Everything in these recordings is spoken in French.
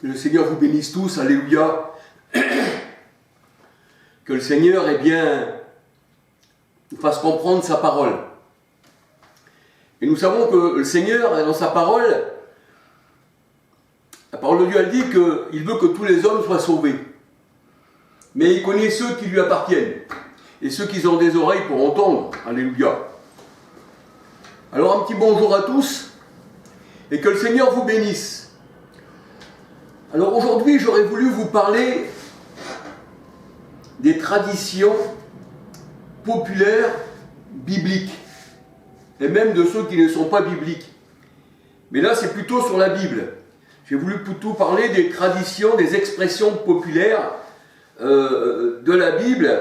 Que le Seigneur vous bénisse tous, alléluia. Que le Seigneur, nous fasse comprendre sa parole. Et nous savons que le Seigneur, dans sa parole, la parole de Dieu, elle dit qu'il veut que tous les hommes soient sauvés. Mais il connaît ceux qui lui appartiennent. Et ceux qui ont des oreilles pour entendre. Alléluia. Alors un petit bonjour à tous. Et que le Seigneur vous bénisse. Alors aujourd'hui, j'aurais voulu vous parler des traditions populaires bibliques. Et même de ceux qui ne sont pas bibliques. Mais là, c'est plutôt sur la Bible. J'ai voulu plutôt parler des traditions, des expressions populaires de la Bible.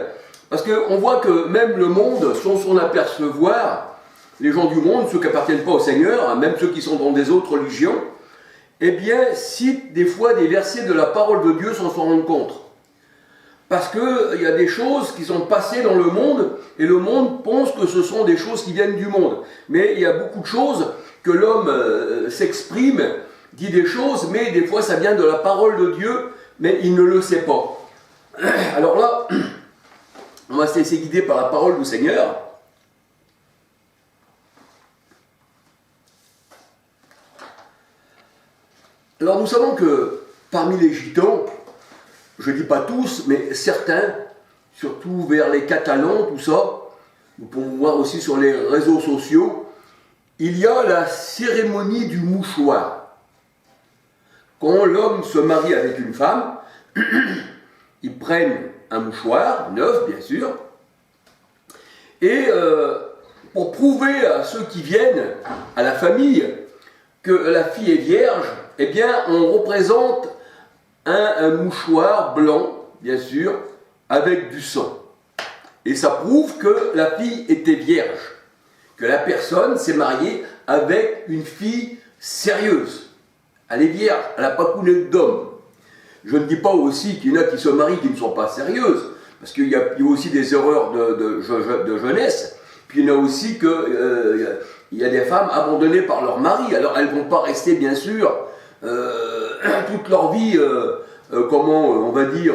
Parce qu'on voit que même le monde, sans s'en apercevoir, les gens du monde, ceux qui n'appartiennent pas au Seigneur, même ceux qui sont dans des autres religions, eh bien, citent des fois des versets de la parole de Dieu sans s'en rendre compte. Parce qu'il y a des choses qui sont passées dans le monde, et le monde pense que ce sont des choses qui viennent du monde. Mais il y a beaucoup de choses que l'homme s'exprime, dit des choses, mais des fois ça vient de la parole de Dieu, mais il ne le sait pas. Alors là, on va se laisser guider par la parole du Seigneur. Alors nous savons que parmi les gitans, je ne dis pas tous, mais certains, surtout vers les Catalans, tout ça, nous pouvons voir aussi sur les réseaux sociaux, il y a la cérémonie du mouchoir. Quand l'homme se marie avec une femme, ils prennent un mouchoir, neuf bien sûr, et pour prouver à ceux qui viennent, à la famille, que la fille est vierge, eh bien on représente un mouchoir blanc, bien sûr, avec du sang. Et ça prouve que la fille était vierge, que la personne s'est mariée avec une fille sérieuse. Elle est vierge, elle n'a pas couné d'homme. Je ne dis pas aussi qu'il y en a qui se marient qui ne sont pas sérieuses, parce qu'il y a aussi des erreurs de jeunesse, puis il y en a aussi que il y a des femmes abandonnées par leur mari. Alors elles ne vont pas rester, bien sûr, toute leur vie, on va dire,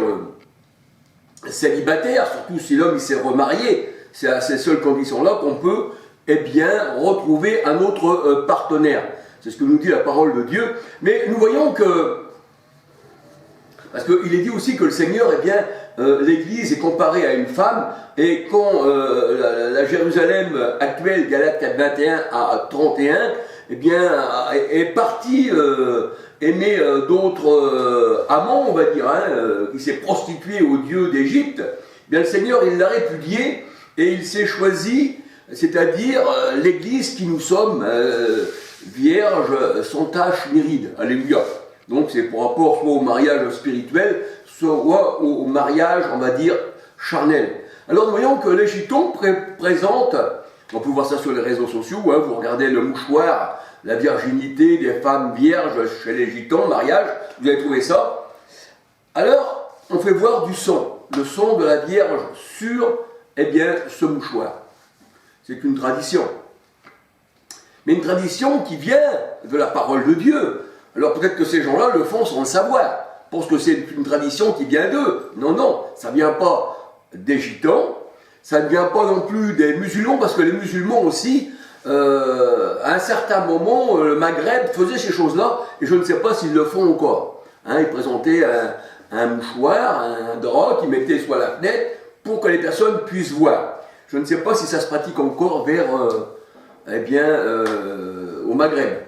célibataire, surtout si l'homme il s'est remarié. C'est à ces seules conditions-là qu'on peut, eh bien, retrouver un autre partenaire. C'est ce que nous dit la parole de Dieu. Mais nous voyons que, parce qu'il est dit aussi que le Seigneur, eh bien, l'Église est comparée à une femme, et quand la Jérusalem actuelle, Galates 4, 21 à 31, eh bien, est partie aimer d'autres amants, on va dire, qui s'est prostitué au Dieu d'Égypte, eh bien le Seigneur, il l'a répudié, et il s'est choisi, c'est-à-dire l'Église qui nous sommes, vierges, sans tache ni ride. Alléluia. Donc c'est pour rapport soit au mariage spirituel, soit au mariage, on va dire, charnel. Alors nous voyons que les gitans présentent, on peut voir ça sur les réseaux sociaux, vous regardez le mouchoir, la virginité des femmes vierges chez les gitans, mariage, vous allez trouver ça. Alors, on fait voir du sang, le sang de la Vierge sur, eh bien, ce mouchoir. C'est une tradition. Mais une tradition qui vient de la parole de Dieu. Alors peut-être que ces gens-là le font sans le savoir, pensent que c'est une tradition qui vient d'eux. Non, non, ça ne vient pas des gitans, ça ne vient pas non plus des musulmans, parce que les musulmans aussi, à un certain moment, le Maghreb faisait ces choses-là, et je ne sais pas s'ils le font encore. Ils présentaient un mouchoir, un drap qu'ils mettaient sur la fenêtre pour que les personnes puissent voir. Je ne sais pas si ça se pratique encore vers, au Maghreb.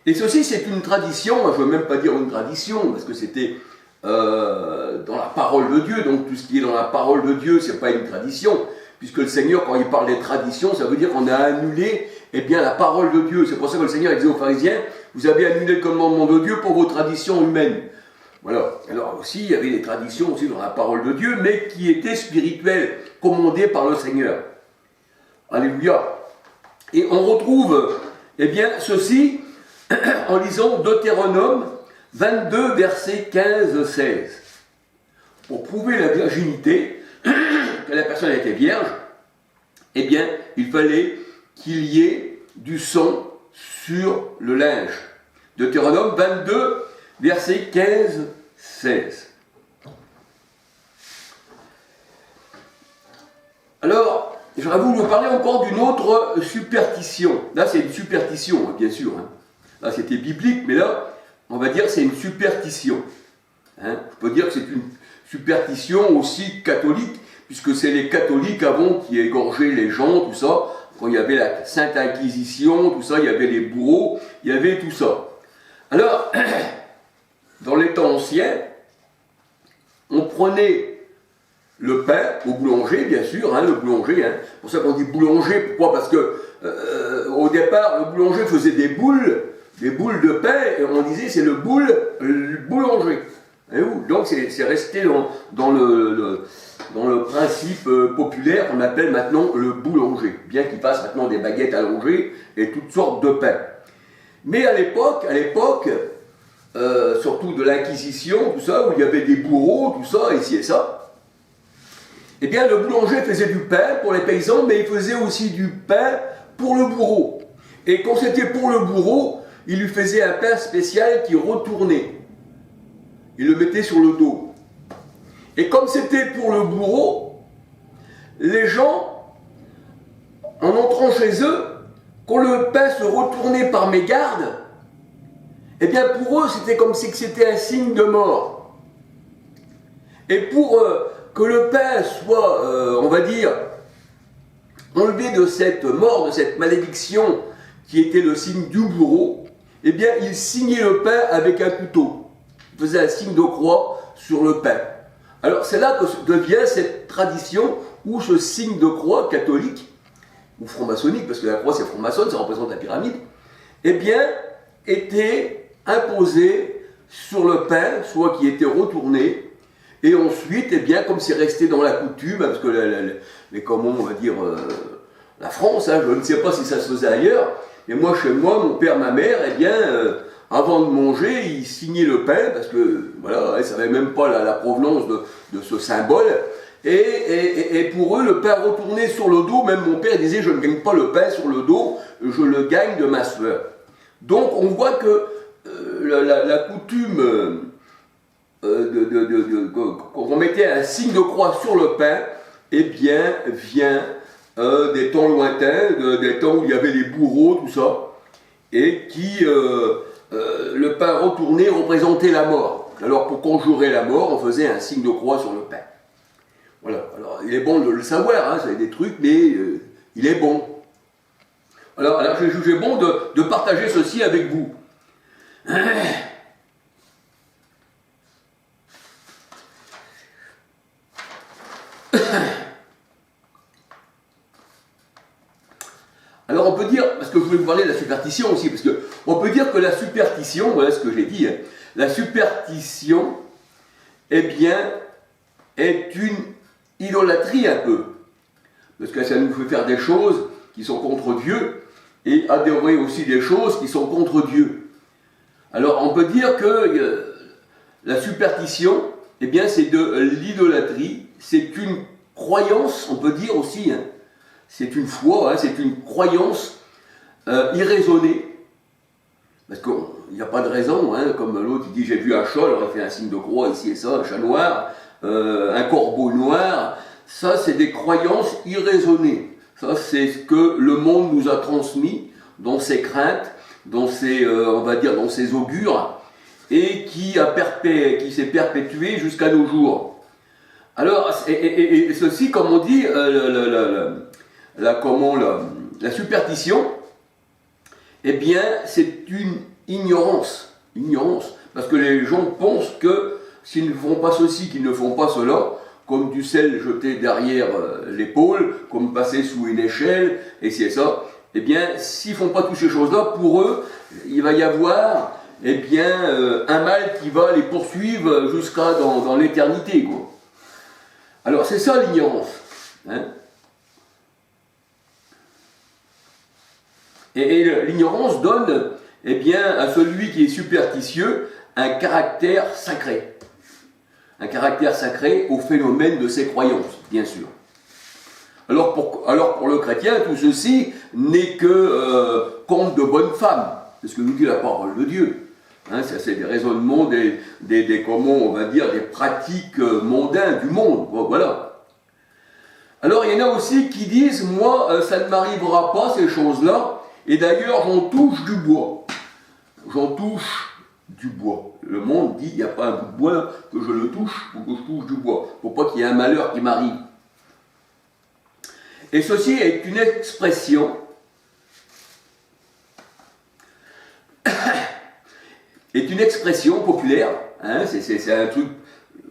Et ceci, c'est une tradition, je ne veux même pas dire une tradition, parce que c'était dans la parole de Dieu, donc tout ce qui est dans la parole de Dieu, ce n'est pas une tradition, puisque le Seigneur, quand il parle des traditions, ça veut dire qu'on a annulé la parole de Dieu. C'est pour ça que le Seigneur il disait aux pharisiens, vous avez annulé le commandement de Dieu pour vos traditions humaines. Voilà. Alors aussi, il y avait des traditions aussi dans la parole de Dieu, mais qui étaient spirituelles, commandées par le Seigneur. Alléluia. Et on retrouve, ceci en lisant Deutéronome 22, versets 15-16. Pour prouver la virginité, que la personne était vierge, il fallait qu'il y ait du sang sur le linge. Deutéronome 22, versets 15-16. Alors, j'aurais voulu vous parler encore d'une autre superstition. Là, c'est une superstition, bien sûr. Là, c'était biblique, mais là, on va dire que c'est une superstition. Je peux dire que c'est une superstition aussi catholique, puisque c'est les catholiques avant qui égorgeaient les gens, tout ça. Quand il y avait la Sainte Inquisition, tout ça, il y avait les bourreaux, il y avait tout ça. Alors, dans les temps anciens, on prenait le pain au boulanger, bien sûr, le boulanger. C'est pour ça qu'on dit boulanger. Pourquoi? Parce que au départ, le boulanger faisait des boules de pain, et on disait c'est le boulanger. Donc c'est resté dans le principe populaire qu'on appelle maintenant le boulanger, bien qu'il fasse maintenant des baguettes allongées et toutes sortes de pains. Mais à l'époque, surtout de l'Inquisition, tout ça, où il y avait des bourreaux, tout ça, ici et ça, eh bien le boulanger faisait du pain pour les paysans, mais il faisait aussi du pain pour le bourreau. Et quand c'était pour le bourreau, il lui faisait un pain spécial qui retournait. Il le mettait sur le dos. Et comme c'était pour le bourreau, les gens, en entrant chez eux, quand le pain se retournait par mégarde, eh bien pour eux, c'était comme si c'était un signe de mort. Et pour que le pain soit, on va dire, enlevé de cette mort, de cette malédiction qui était le signe du bourreau, eh bien il signait le pain avec un couteau. Il faisait un signe de croix sur le pain. Alors c'est là que devient cette tradition où ce signe de croix catholique, ou franc-maçonnique, parce que la croix c'est franc-maçonne, ça représente la pyramide, eh bien, était imposé sur le pain, soit qui était retourné, et ensuite, eh bien, comme c'est resté dans la coutume, parce que comment on va dire, la France, je ne sais pas si ça se faisait ailleurs, mais moi, chez moi, mon père, ma mère, eh bien, avant de manger, ils signaient le pain, parce que, voilà, ils ne savaient même pas la provenance de ce symbole. Et pour eux, le pain retourné sur le dos, même mon père disait, je ne gagne pas le pain sur le dos, je le gagne de ma sueur. Donc, on voit que la coutume qu'on mettait un signe de croix sur le pain, eh bien, vient des temps lointains, des temps où il y avait les bourreaux, tout ça, et qui... le pain retourné représentait la mort. Alors pour conjurer la mort, on faisait un signe de croix sur le pain. Voilà. Alors il est bon de le savoir, c'est des trucs, mais il est bon. Alors j'ai jugé bon de partager ceci avec vous. Alors on peut dire, parce que je voulais vous parler de la superstition aussi, parce que on peut dire que la superstition, voilà ce que j'ai dit, la superstition, eh bien, est une idolâtrie un peu. Parce que ça nous fait faire des choses qui sont contre Dieu, et adorer aussi des choses qui sont contre Dieu. Alors on peut dire que la superstition, eh bien c'est de l'idolâtrie, c'est une croyance, on peut dire aussi, c'est une foi, c'est une croyance irraisonnée. Parce qu'il n'y a pas de raison, comme l'autre il dit j'ai vu un chat, alors il fait un signe de croix ici et ça, un chat noir, un corbeau noir. Ça c'est des croyances irraisonnées. Ça c'est ce que le monde nous a transmis dans ses craintes, dans ses, on va dire, dans ses augures, et qui s'est perpétué jusqu'à nos jours. Alors, et ceci, comme on dit, la superstition, eh bien, c'est une ignorance. Parce que les gens pensent que s'ils ne font pas ceci, qu'ils ne font pas cela, comme du sel jeté derrière l'épaule, comme passer sous une échelle, et c'est ça, eh bien, s'ils ne font pas toutes ces choses-là, pour eux, il va y avoir, eh bien, un mal qui va les poursuivre jusqu'à dans l'éternité, quoi. Alors, c'est ça l'ignorance. Et l'ignorance donne, eh bien, à celui qui est superstitieux un caractère sacré. Un caractère sacré au phénomène de ses croyances, bien sûr. Alors pour le chrétien, tout ceci n'est que conte de bonne femme. C'est ce que nous dit la parole de Dieu. Hein, ça, c'est des raisonnements, comment on va dire, des pratiques mondaines du monde. Bon, voilà. Alors, il y en a aussi qui disent, moi, ça ne m'arrivera pas, ces choses-là, et d'ailleurs, j'en touche du bois. J'en touche du bois. Le monde dit, il n'y a pas un bout de bois là, que je le touche, ou que je touche du bois, pour pas qu'il y ait un malheur qui m'arrive. Et ceci est une expression populaire, hein, c'est un truc,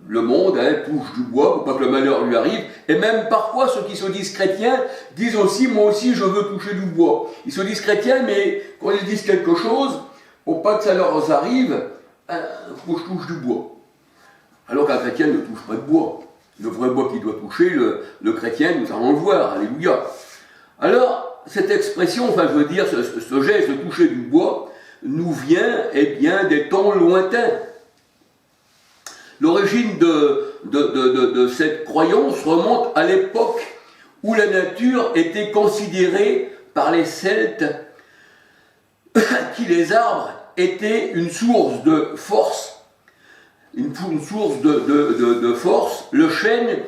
le monde touche du bois pour pas que le malheur lui arrive, et même parfois ceux qui se disent chrétiens disent aussi, moi aussi je veux toucher du bois. Ils se disent chrétiens, mais quand ils disent quelque chose, pour pas que ça leur arrive, il faut que je touche du bois. Alors qu'un chrétien ne touche pas de bois. Le vrai bois qui doit toucher, le chrétien, nous allons le voir, alléluia. Alors, cette expression, enfin je veux dire, ce geste de toucher du bois, nous vient, eh bien, des temps lointains. L'origine de cette croyance remonte à l'époque où la nature était considérée par les Celtes, qui les arbres étaient une source de force, une source de force. Le chêne,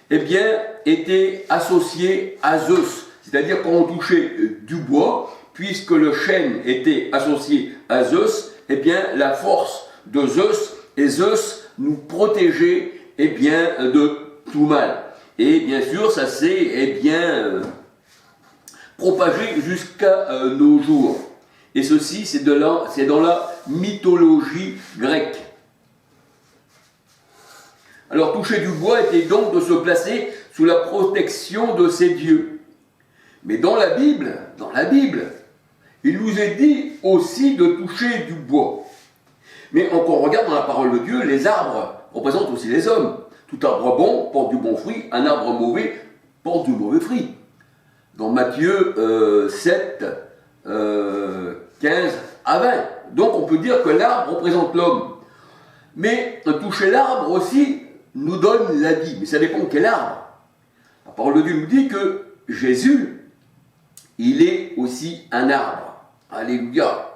eh bien, était associé à Zeus, c'est-à-dire quand on touchait du bois, puisque le chêne était associé à Zeus, eh bien, la force de Zeus, et Zeus nous protégeait, eh bien, de tout mal. Et bien sûr, ça s'est, eh bien, propagé jusqu'à nos jours. Et ceci, c'est dans la mythologie grecque. Alors, toucher du bois était donc de se placer sous la protection de ces dieux. Mais dans la Bible, il nous est dit aussi de toucher du bois. Mais quand on regarde dans la parole de Dieu, les arbres représentent aussi les hommes. Tout arbre bon porte du bon fruit, un arbre mauvais porte du mauvais fruit. Dans Matthieu 7, 15 à 20. Donc on peut dire que l'arbre représente l'homme. Mais toucher l'arbre aussi nous donne la vie. Mais ça dépend de quel arbre. La parole de Dieu nous dit que Jésus, il est aussi un arbre. Alléluia.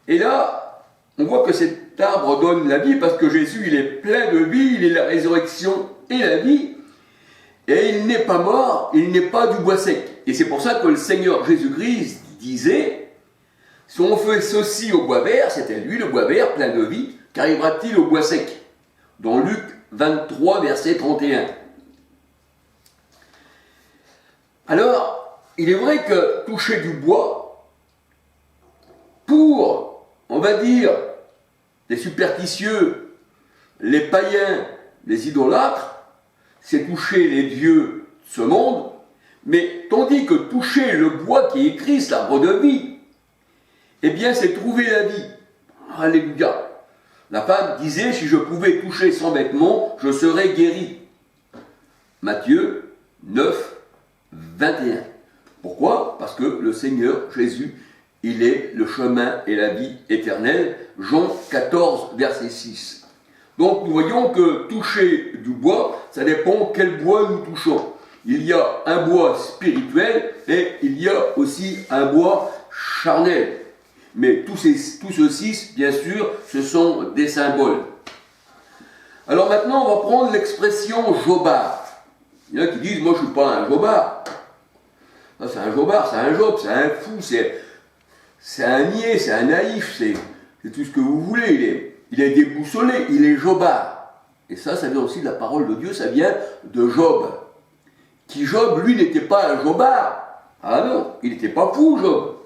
Et là, on voit que cet arbre donne la vie parce que Jésus, il est plein de vie, il est la résurrection et la vie. Et il n'est pas mort, il n'est pas du bois sec. Et c'est pour ça que le Seigneur Jésus-Christ disait, si on fait ceci au bois vert, c'était lui le bois vert plein de vie, qu'arrivera-t-il au bois sec? Dans Luc 23, verset 31. Alors, il est vrai que toucher du bois, pour, on va dire, les superstitieux, les païens, les idolâtres, c'est toucher les dieux de ce monde, mais tandis que toucher le bois qui est Christ, l'arbre de vie, eh bien c'est trouver la vie. Alléluia. La femme disait, si je pouvais toucher son vêtement, je serais guéri. Matthieu 9, 21. Pourquoi? Parce que le Seigneur Jésus, il est le chemin et la vie éternelle. Jean 14, verset 6. Donc nous voyons que toucher du bois, ça dépend quel bois nous touchons. Il y a un bois spirituel et il y a aussi un bois charnel. Mais tout ceci, bien sûr, ce sont des symboles. Alors maintenant, on va prendre l'expression jobard. Il y en a qui disent, moi je ne suis pas un jobard. Ça, c'est un jobard, c'est un job, c'est un fou, c'est un niais, c'est un naïf, c'est tout ce que vous voulez. Il est déboussolé, il est jobard. Et ça vient aussi de la parole de Dieu, ça vient de Job. Qui Job, lui, n'était pas un jobard. Ah non, il n'était pas fou, Job.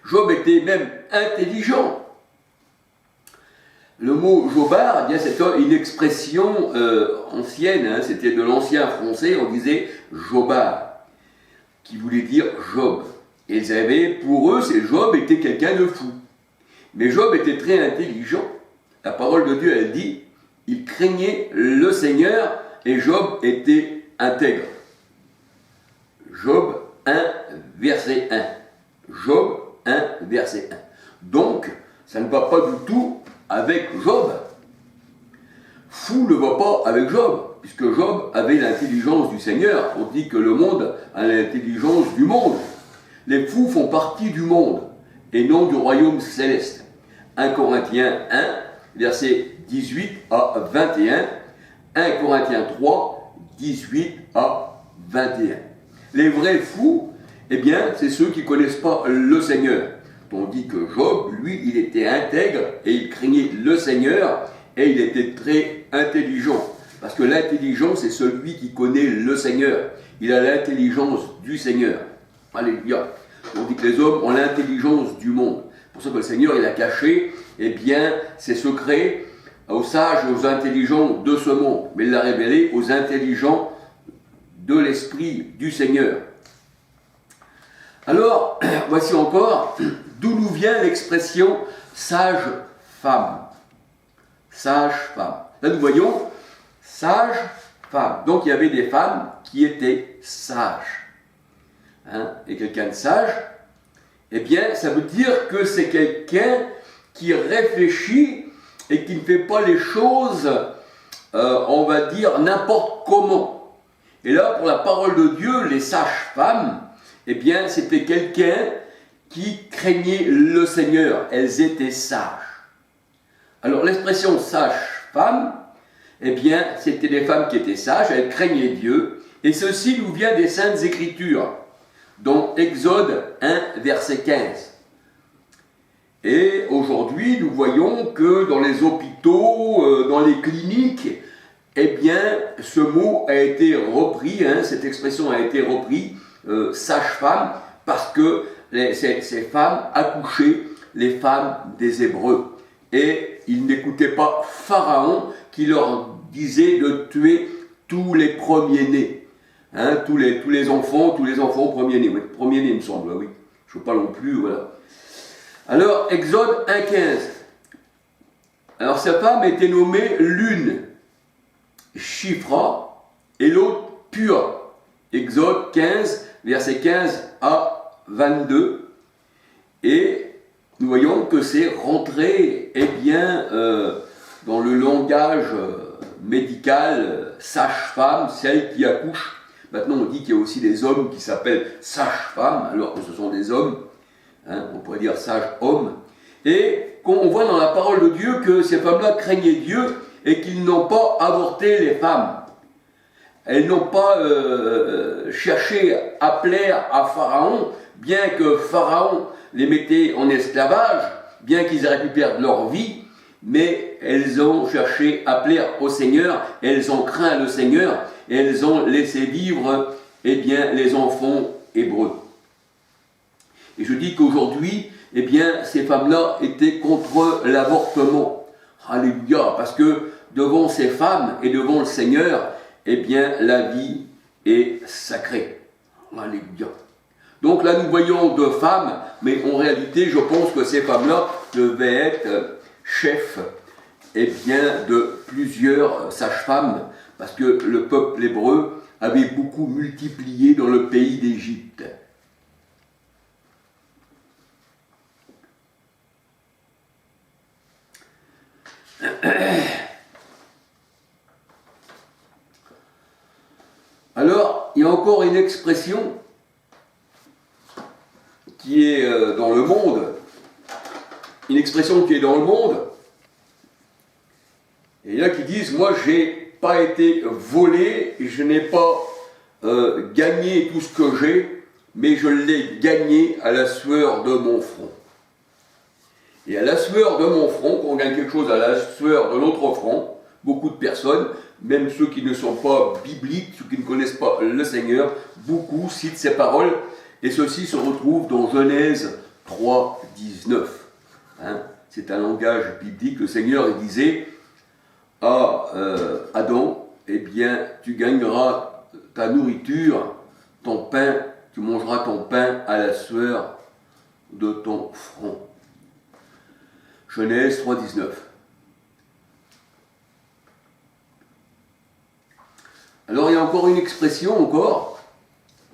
Job était même intelligent. Le mot jobard, eh bien, c'est une expression ancienne, hein, c'était de l'ancien français, on disait jobard, qui voulait dire Job. Et ils avaient, pour eux, Job était quelqu'un de fou. Mais Job était très intelligent. La parole de Dieu, elle dit, il craignait le Seigneur et Job était intègre. Job 1, verset 1. Job 1, verset 1. Donc, ça ne va pas du tout avec Job. Fou ne va pas avec Job, puisque Job avait l'intelligence du Seigneur, on dit que le monde a l'intelligence du monde. Les fous font partie du monde, et non du royaume céleste. 1 Corinthiens 1, versets 18 à 21, 1 Corinthiens 3, 18 à 21. Les vrais fous, eh bien, c'est ceux qui ne connaissent pas le Seigneur. Tandis que Job, lui, il était intègre et il craignait le Seigneur et il était très intelligent. Parce que l'intelligent, c'est celui qui connaît le Seigneur. Il a l'intelligence du Seigneur. Alléluia. On dit que les hommes ont l'intelligence du monde. C'est pour ça que le Seigneur, il a caché, eh bien, ses secrets aux sages et aux intelligents de ce monde. Mais il l'a révélé aux intelligents de l'Esprit du Seigneur. Alors, voici encore d'où nous vient l'expression sage femme. Sage femme. Là, nous voyons sage femme. Donc, il y avait des femmes qui étaient sages. Et quelqu'un de sage, eh bien, ça veut dire que c'est quelqu'un qui réfléchit et qui ne fait pas les choses, on va dire, n'importe comment. Et là, pour la parole de Dieu, les sages femmes, eh bien, c'était quelqu'un qui craignait le Seigneur. Elles étaient sages. Alors, l'expression sage-femme, eh bien, c'était des femmes qui étaient sages, elles craignaient Dieu, et ceci nous vient des Saintes Écritures, dont Exode 1, verset 15. Et aujourd'hui, nous voyons que dans les hôpitaux, dans les cliniques, eh bien, ce mot a été repris, cette expression a été reprise, sage-femme, parce que ces femmes accouchaient les femmes des Hébreux. Et ils n'écoutaient pas Pharaon qui leur disait de tuer tous les premiers-nés. Tous les enfants premiers-nés. Oui, premiers-nés, il me semble, oui. Je ne veux pas non plus, voilà. Alors, Exode 1,15. Alors, sa femme était nommée l'une Shifra et l'autre Pua. Exode 15, versets 15 à 22. Et nous voyons que c'est rentré, eh bien, dans le langage médical, sage-femme, celle qui accouche. Maintenant, on dit qu'il y a aussi des hommes qui s'appellent sage-femmes, alors que ce sont des hommes, on pourrait dire sage-hommes. Et on voit dans la parole de Dieu que ces femmes-là craignaient Dieu et qu'ils n'ont pas avorté les femmes. Elles n'ont pas cherché à plaire à Pharaon, bien que Pharaon les mettait en esclavage, bien qu'ils auraient pu perdre leur vie, mais elles ont cherché à plaire au Seigneur, elles ont craint le Seigneur, et elles ont laissé vivre, eh bien, les enfants hébreux. Et je dis qu'aujourd'hui, eh bien, ces femmes-là étaient contre l'avortement. Alléluia, parce que devant ces femmes et devant le Seigneur, eh bien, la vie est sacrée. Alléluia. Donc là, nous voyons deux femmes, mais en réalité, je pense que ces femmes-là devaient être chefs, eh bien, de plusieurs sages-femmes, parce que le peuple hébreu avait beaucoup multiplié dans le pays d'Égypte. Alors, il y a encore une expression qui est dans le monde, et il y en a qui disent, moi j'ai pas été volé, je n'ai pas gagné tout ce que j'ai, mais je l'ai gagné à la sueur de mon front. Et à la sueur de mon front, quand on gagne quelque chose à la sueur de notre front, beaucoup de personnes, même ceux qui ne sont pas bibliques, ceux qui ne connaissent pas le Seigneur, beaucoup citent ces paroles, et ceci se retrouve dans Genèse 3, 19. C'est un langage biblique. Le Seigneur il disait à Adam, eh bien, tu gagneras ta nourriture, ton pain, tu mangeras ton pain à la sueur de ton front. Genèse 3, 19. Alors il y a encore une expression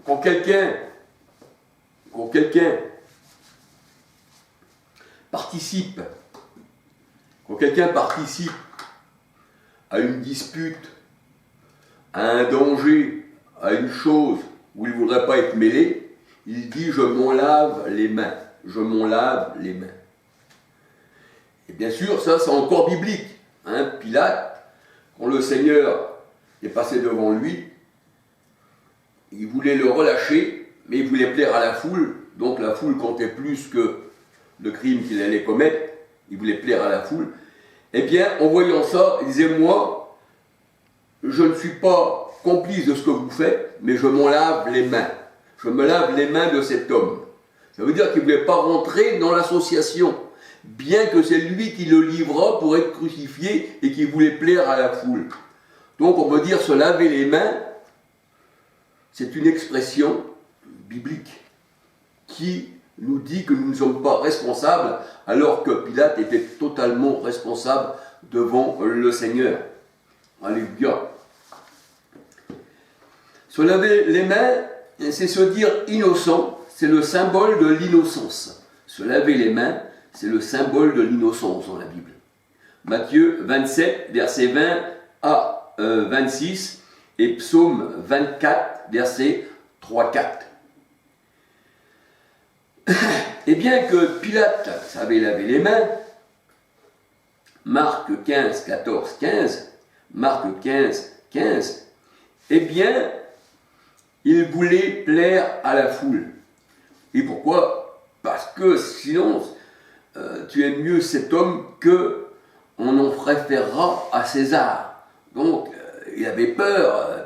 quand quelqu'un participe à une dispute, à un danger, à une chose où il ne voudrait pas être mêlé, il dit je m'en lave les mains. Et bien sûr, ça c'est encore biblique. Hein. Pilate, quand le Seigneur est passé devant lui, il voulait le relâcher, mais il voulait plaire à la foule, donc la foule comptait plus que le crime qu'il allait commettre, il voulait plaire à la foule. Eh bien, en voyant ça, il disait, moi, je ne suis pas complice de ce que vous faites, mais je m'en lave les mains. Je me lave les mains de cet homme. Ça veut dire qu'il ne voulait pas rentrer dans l'association, bien que c'est lui qui le livra pour être crucifié et qui voulait plaire à la foule. Donc on peut dire se laver les mains, c'est une expression biblique qui nous dit que nous ne sommes pas responsables, alors que Pilate était totalement responsable devant le Seigneur. Alléluia. Se laver les mains, c'est se dire innocent, c'est le symbole de l'innocence. Se laver les mains, c'est le symbole de l'innocence dans la Bible. Matthieu 27, verset 20 à 26, et Psaume 24, verset 3-4. Et bien que Pilate savait laver les mains, Marc 15, 14, 15, Marc 15, 15, eh bien, il voulait plaire à la foule. Et pourquoi? Parce que sinon, tu aimes mieux cet homme que on en référera à César. Donc, il avait peur.